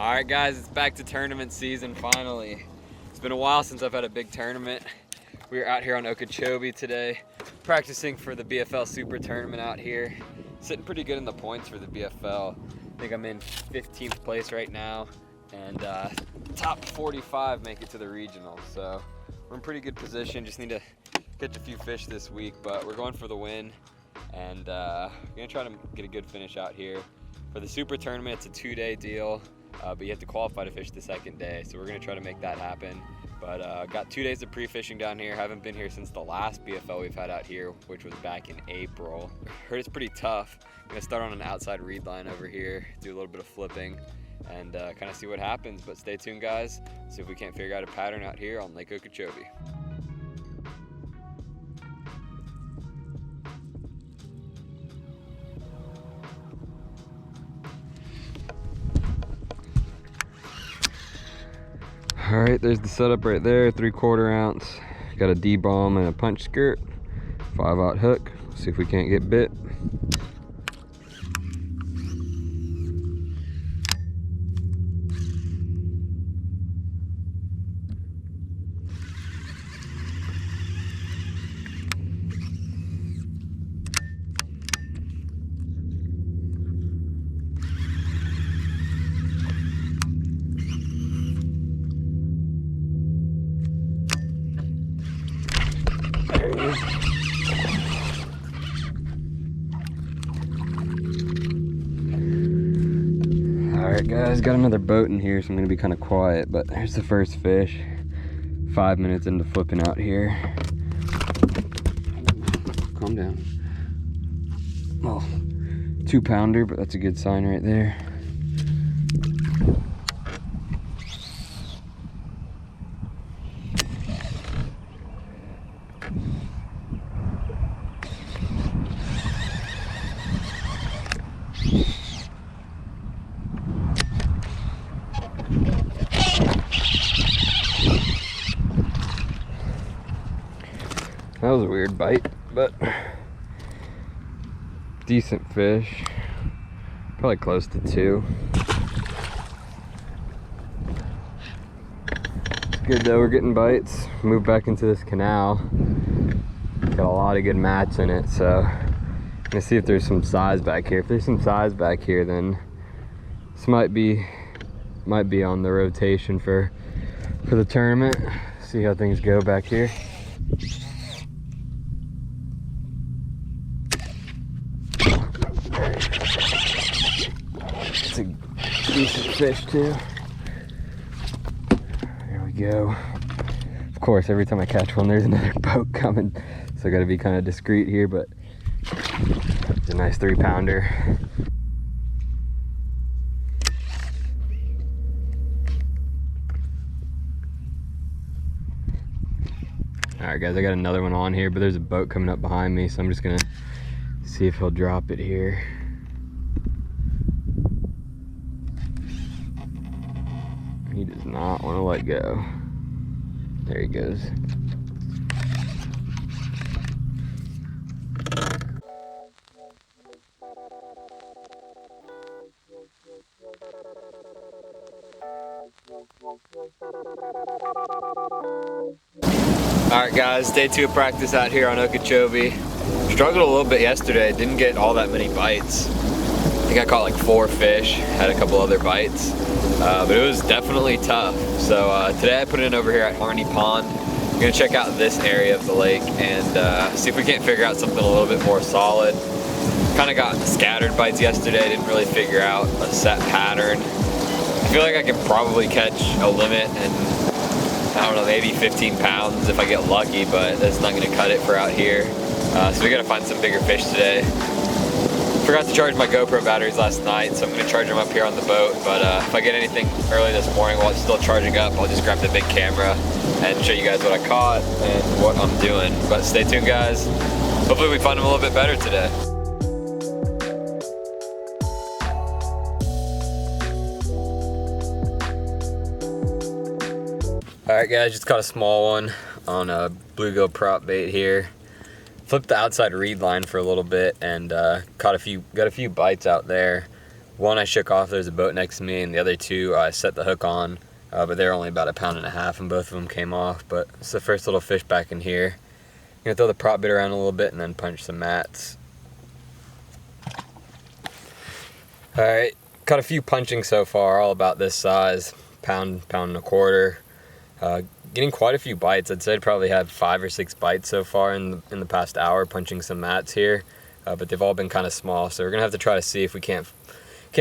All right, guys, it's back to tournament season finally. It's been a while since I've had a big tournament. We are out here on Okeechobee today, practicing for the BFL Super Tournament out here. Sitting pretty good in the points for the BFL. I think I'm in 15th place right now, and top 45 make it to the regional. So we're in pretty good position. Just need to catch a few fish this week, but we're going for the win, and we're gonna try to get a good finish out here. For the Super Tournament, it's a 2-day deal. But you have to qualify to fish the second day, so we're going to try to make that happen. But got 2 days of pre-fishing down here. Haven't been here since the last BFL we've had out here, which was back in April. Heard it's pretty tough. I'm going to start on an outside reed line over here, do a little bit of flipping, and kind of see what happens. But stay tuned, guys. See if we can't figure out a pattern out here on Lake Okeechobee. All right, there's the setup right there, 3/4 ounce. Got a D-bomb and a punch skirt, 5/0 hook. See if we can't get bit. There he is. Alright guys, got another boat in here, so I'm gonna be kind of quiet, but there's the first fish. 5 minutes into flipping out here. Calm down. Well, 2-pounder, but that's a good sign right there. That was a weird bite, but decent fish. Probably close to 2. It's good though, we're getting bites. Moved back into this canal. Got a lot of good mats in it, so I'm gonna see if there's some size back here. If there's some size back here, then this might be on the rotation for the tournament. See how things go back here. It's a decent fish too. There we go. Of course, every time I catch one, there's another boat coming, so I gotta be kind of discreet here, but it's a nice 3-pounder. All right, guys, I got another one on here, but there's a boat coming up behind me, so I'm just gonna see if he'll drop it here. He does not want to let go. There he goes. Alright guys, day 2 of practice out here on Okeechobee. Struggled a little bit yesterday, didn't get all that many bites. I think I caught like 4 fish, had a couple other bites, but it was definitely tough. So today I put it in over here at Harney Pond. I'm gonna check out this area of the lake and see if we can't figure out something a little bit more solid. Kind of got scattered bites yesterday, didn't really figure out a set pattern. I feel like I can probably catch a limit and I don't know, maybe 15 pounds if I get lucky, but that's not gonna cut it for out here. So we gotta find some bigger fish today. Forgot to charge my GoPro batteries last night, so I'm gonna charge them up here on the boat. But if I get anything early this morning while it's still charging up, I'll just grab the big camera and show you guys what I caught and what I'm doing. But stay tuned, guys. Hopefully we find them a little bit better today. Alright guys, just caught a small one on a bluegill prop bait here. Flipped the outside reed line for a little bit and got a few bites out there. One I shook off, there's a boat next to me, and the other two I set the hook on, but they're only about 1.5 pounds, and both of them came off. But it's the first little fish back in here. I'm gonna throw the prop bait around a little bit and then punch some mats. All right, caught a few punching so far, all about this size, pound and a quarter. Getting quite a few bites. I'd say I'd probably had 5 or 6 bites so far in the past hour punching some mats here, but they've all been kind of small. So we're gonna have to try to see if we can't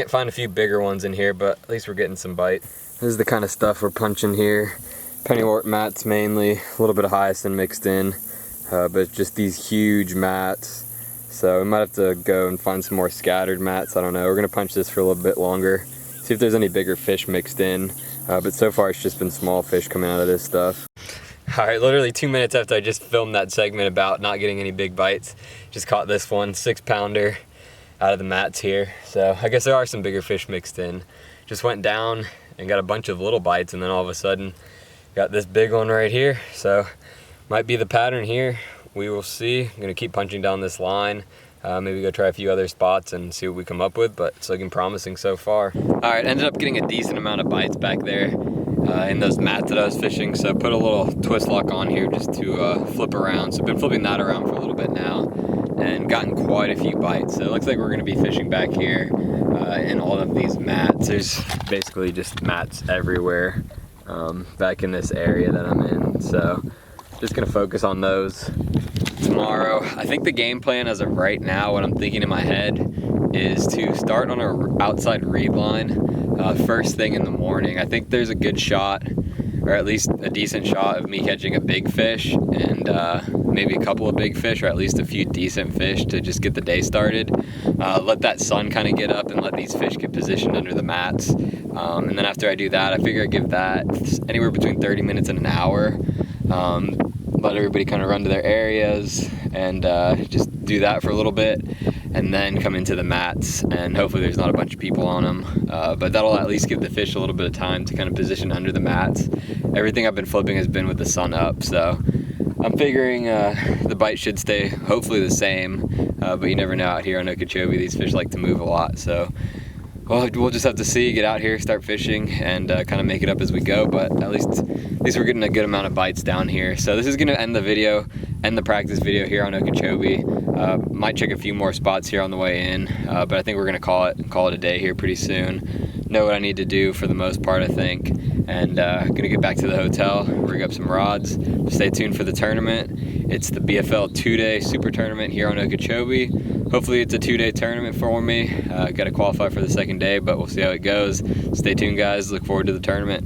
find a few bigger ones in here, but at least we're getting some bite. This is the kind of stuff we're punching here. Pennywort mats mainly, a little bit of hyacinth mixed in, but just these huge mats. So we might have to go and find some more scattered mats. I don't know. We're gonna punch this for a little bit longer, see if there's any bigger fish mixed in. But so far it's just been small fish coming out of this stuff. All right, literally 2 minutes after I just filmed that segment about not getting any big bites, just caught this one, 6-pounder out of the mats here. So I guess there are some bigger fish mixed in. Just went down and got a bunch of little bites, and then all of a sudden got this big one right here. So might be the pattern here. We will see. I'm gonna keep punching down this line. Maybe go try a few other spots and see what we come up with, but it's looking promising so far. All right, ended up getting a decent amount of bites back there in those mats that I was fishing. So put a little twist lock on here just to flip around. So I've been flipping that around for a little bit now and gotten quite a few bites. So it looks like we're gonna be fishing back here in all of these mats. There's basically just mats everywhere back in this area that I'm in. So just gonna focus on those tomorrow. I think the game plan as of right now, what I'm thinking in my head, is to start on an outside reed line first thing in the morning. I think there's a good shot, or at least a decent shot, of me catching a big fish and maybe a couple of big fish, or at least a few decent fish to just get the day started. Let that sun kind of get up and let these fish get positioned under the mats. And then after I do that, I figure I give that anywhere between 30 minutes and an hour. Let everybody kind of run to their areas and just do that for a little bit, and then come into the mats, and hopefully there's not a bunch of people on them, but that'll at least give the fish a little bit of time to kind of position under the mats. Everything I've been flipping has been with the sun up, so I'm figuring the bite should stay hopefully the same, but you never know out here on Okeechobee. These fish like to move a lot, so well, we'll just have to see, get out here, start fishing, and kind of make it up as we go. But at least we're getting a good amount of bites down here. So this is gonna end the video, end the practice video here on Okeechobee. Might check a few more spots here on the way in, but I think we're gonna call it a day here pretty soon. Know what I need to do for the most part, I think, and gonna get back to the hotel, rig up some rods. Stay tuned for the tournament. It's the BFL 2-day super tournament here on Okeechobee. Hopefully it's a 2-day tournament for me. Got to qualify for the second day, but we'll see how it goes. Stay tuned, guys. Look forward to the tournament.